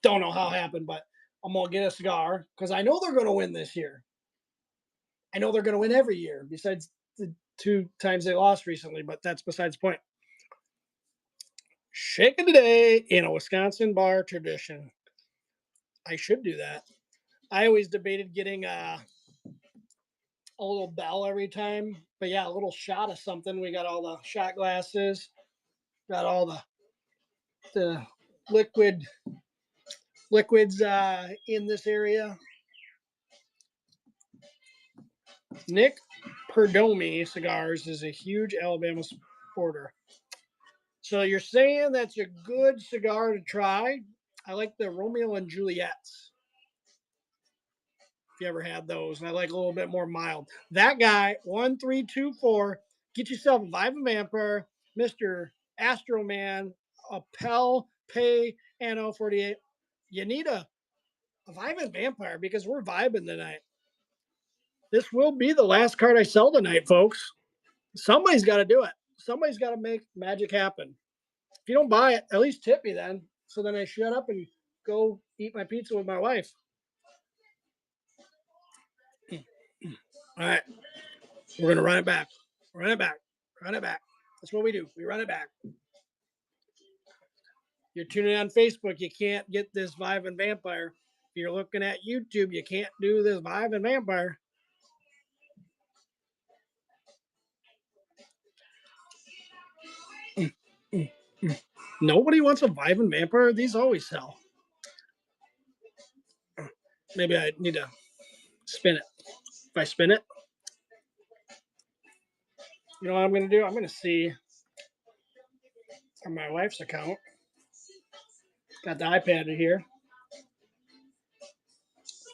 don't know how it happened, but I'm gonna get a cigar because I know they're gonna win this year. I know they're gonna win every year, besides the 2 times they lost recently, but that's besides the point. Shaking today in a Wisconsin bar tradition. I should do that. I always debated getting a little bell every time, but yeah, a little shot of something. We got all the shot glasses, got all the liquid liquids in this area. Nick Perdomi Cigars is a huge Alabama supporter. So you're saying that's a good cigar to try? I like the Romeo and Juliet's. If you ever had those, and I like a little bit more mild. That guy, 1324, get yourself a Viva Vampire, Mr. Astro Man, a Pel Pay Ano 48. You need a Viva Vampire because we're vibing tonight. This will be the last card I sell tonight, folks. Somebody's got to do it. Somebody's got to make magic happen. If you don't buy it, at least tip me then. So then I shut up and go eat my pizza with my wife. All right. We're going to run it back. Run it back. Run it back. That's what we do. We run it back. You're tuning in on Facebook. You can't get this Vive and Vampire. If you're looking at YouTube, you can't do this Vive and Vampire. Nobody wants a Vive and Vampire. These always sell. Maybe I need to spin it. If I spin it, you know what I'm going to do? I'm going to see on my wife's account. Got the iPad here.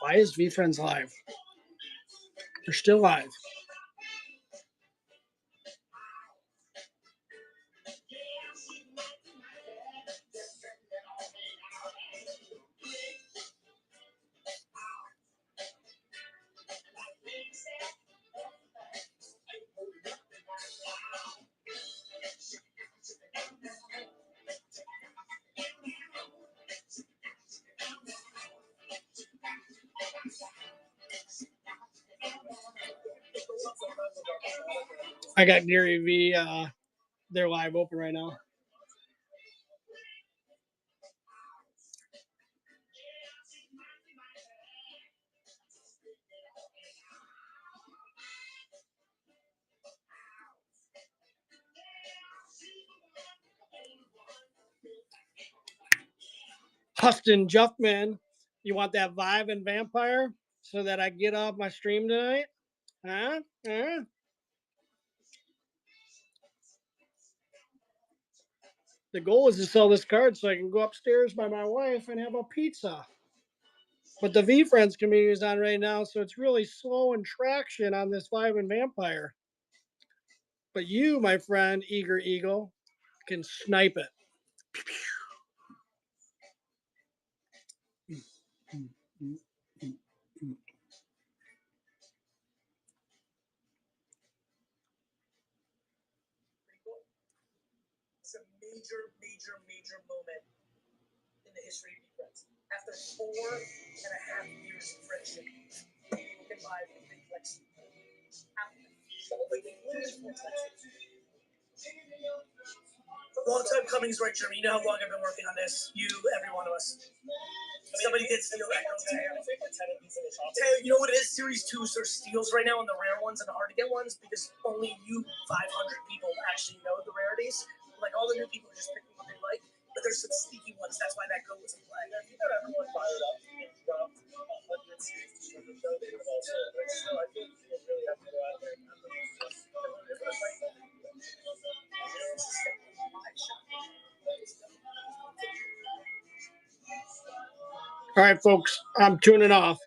Why is Veefriends live? They're still live. I got Gary V. They're live open right now. Huston Juffman, you want that Vive and Vampire so that I get off my stream tonight? Huh? Huh? The goal is to sell this card so I can go upstairs by my wife and have a pizza. But the Veefriends community is on right now, so it's really slow in traction on this Vive and Vampire. But you, my friend, Eager Eagle, can snipe it. It's a major moment in the history of Veefriends. After 4.5 years of friendship, people can buy a big flex. Long time coming is right, Jeremy. You know how long I've been working on this. You, every one of us. Somebody did steal that. Taylor, you know what it is? Series 2s are steals right now on the rare ones and the hard to get ones because only you 500 people actually know the rarities. Like all the new people are just picking what they like, but there's some sneaky ones. That's why that goes in play. You got everyone fired up and dropped 100 series to show the show. They would also, I think you really have to go out there and All right, folks, I'm tuning off.